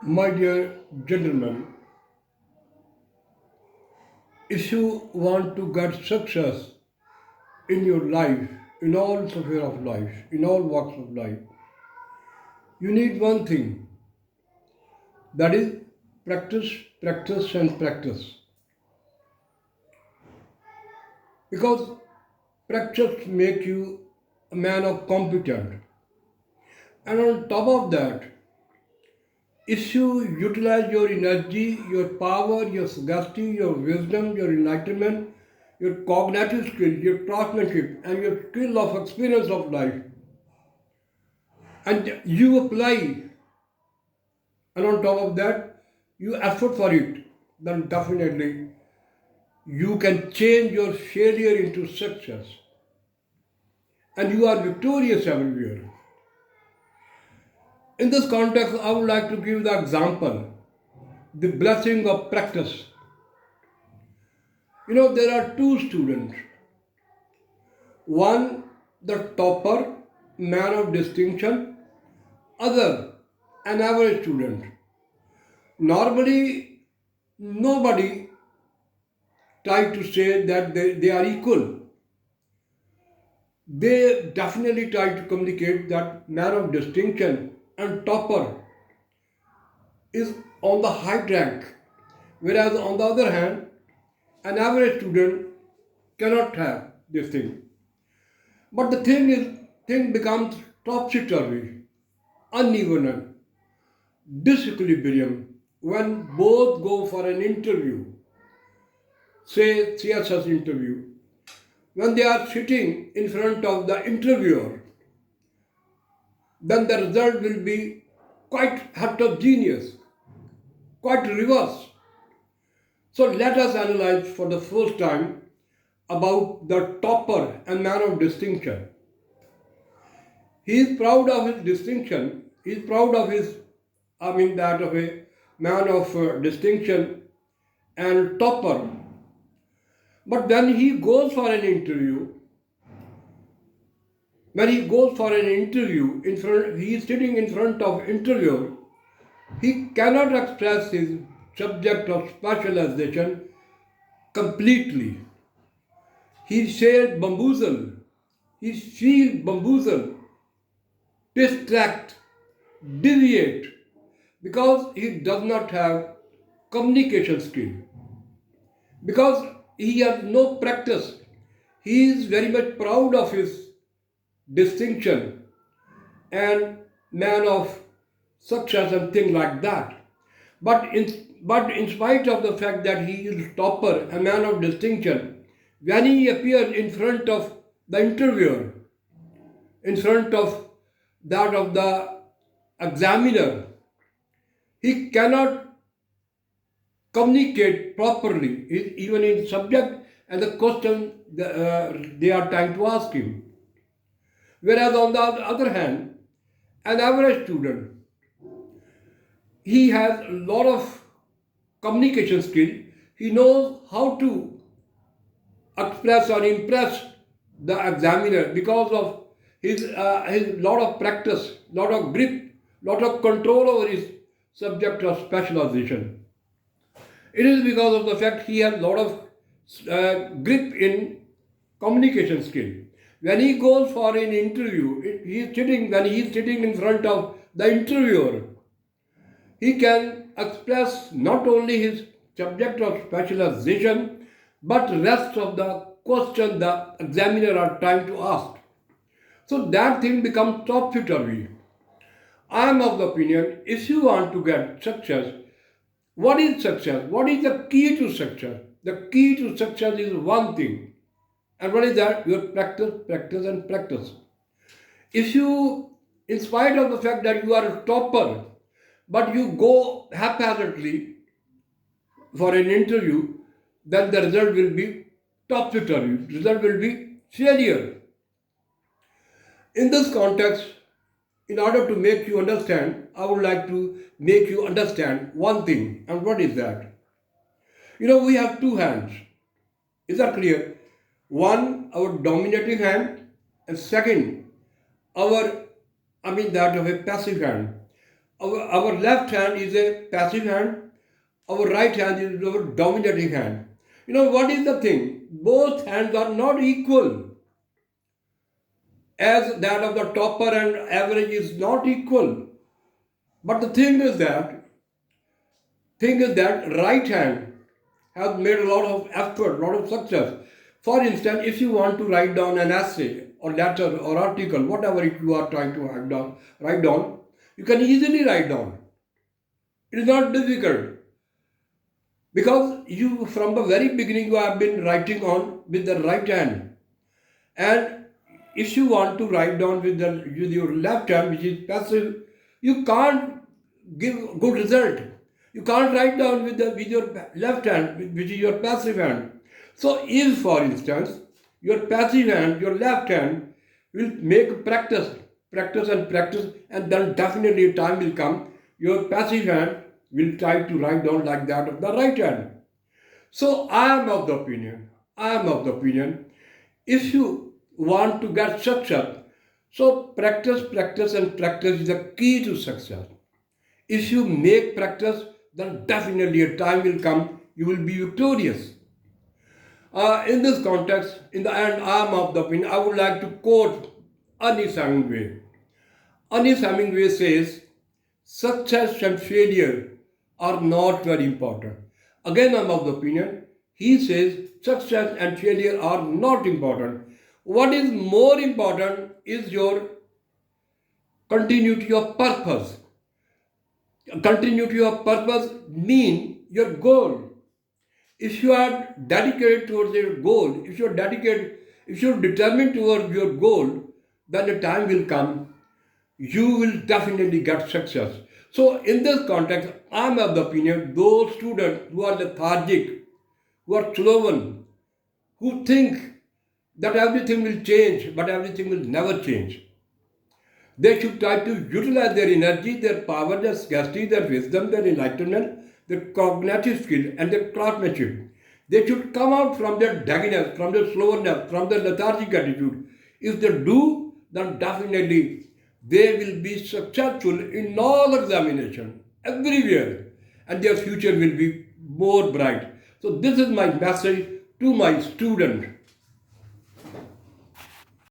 My dear gentlemen, if you want to get success in your life, in all sphere of life, in all walks of life, you need one thing that is practice, practice, and practice. Because practice make you a man of competent. And on top of that, if you utilize your energy, your power, your sagacity, your wisdom, your enlightenment, your cognitive skill, your craftsmanship, and your skill of experience of life, and you apply, and on top of that, you effort for it, then definitely you can change your failure into success, and you are victorious everywhere. In this context, I would like to give the example the blessing of practice. There are two students. One, the topper, man of distinction, other, an average student. Normally, nobody try to say that they are equal. They definitely try to communicate that man of distinction and topper is on the high rank, whereas on the other hand, an average student cannot have this thing. But the thing becomes topsy-turvy, uneven, disequilibrium when both go for an interview, say CSS interview, when they are sitting in front of the interviewer, then the result will be quite heterogeneous, quite reverse. So let us analyze for the first time about the topper and man of distinction. He is proud of his distinction. He is proud of his, that of a man of distinction and topper. But when he goes for an interview, he is sitting in front of interviewer. He cannot express his subject of specialization completely. He says bamboozle. He feels bamboozle, distract, deviate because he does not have communication skill. Because he has no practice. He is very much proud of his distinction and man of success and things like that. But in spite of the fact that he is topper, a man of distinction, when he appears in front of the interviewer, in front of that of the examiner, he cannot communicate properly, even in subject and the question they are trying to ask him. Whereas on the other hand, an average student, he has a lot of communication skill. He knows how to express or impress the examiner because of his lot of practice, lot of grip, lot of control over his subject of specialization. It is because of the fact he has a lot of grip in communication skill. When he goes for an interview, when he is sitting in front of the interviewer, he can express not only his subject of specialization, but rest of the question the examiner are trying to ask. So that thing becomes topsy-turvy. I am of the opinion, if you want to get success, what is success? What is the key to success? The key to success is one thing. And what is that? Your practice, practice, and practice. If you, in spite of the fact that you are a topper, but you go haphazardly for an interview, then the result will be topsy-turvy. Result will be failure. In this context, in order to make you understand, I would like to make you understand one thing. And what is that? We have two hands. Is that clear? One, our dominating hand, and second, that of a passive hand. Our left hand is a passive hand, our right hand is our dominating hand. You know what is the thing? Both hands are not equal, as that of the topper and average is not equal. But the thing is that right hand has made a lot of effort, a lot of success. For instance, if you want to write down an essay or letter or article, whatever you are trying to write down, you can easily write down. It is not difficult because you, from the very beginning, you have been writing on with the right hand. And if you want to write down with your left hand, which is passive, you can't give good result. You can't write down with your left hand, which is your passive hand. So, if for instance your passive hand, your left hand, will make practice, and then definitely time will come. Your passive hand will try to write down like that of the right hand. So, I am of the opinion, if you want to get success, so practice, and practice is the key to success. If you make practice, then definitely a time will come you will be victorious. In this context, in the end, I am of the opinion, I would like to quote Ernest Hemingway. Ernest Hemingway says, success and failure are not very important. Again, I'm of the opinion, he says, success and failure are not important. What is more important is your continuity of purpose. Continuity of purpose mean your goal. If you are dedicated towards your goal, if you're determined towards your goal, then the time will come, you will definitely get success. So, in this context, I am of the opinion those students who are lethargic, who are slowen, who think that everything will change, but everything will never change. They should try to utilize their energy, their power, their sagacity, their wisdom, their enlightenment, their cognitive skill, and their craftsmanship. They should come out from their dagginess, from their slowness, from their lethargic attitude. If they do, then definitely they will be successful in all examination, everywhere, and their future will be more bright. So this is my message to my students.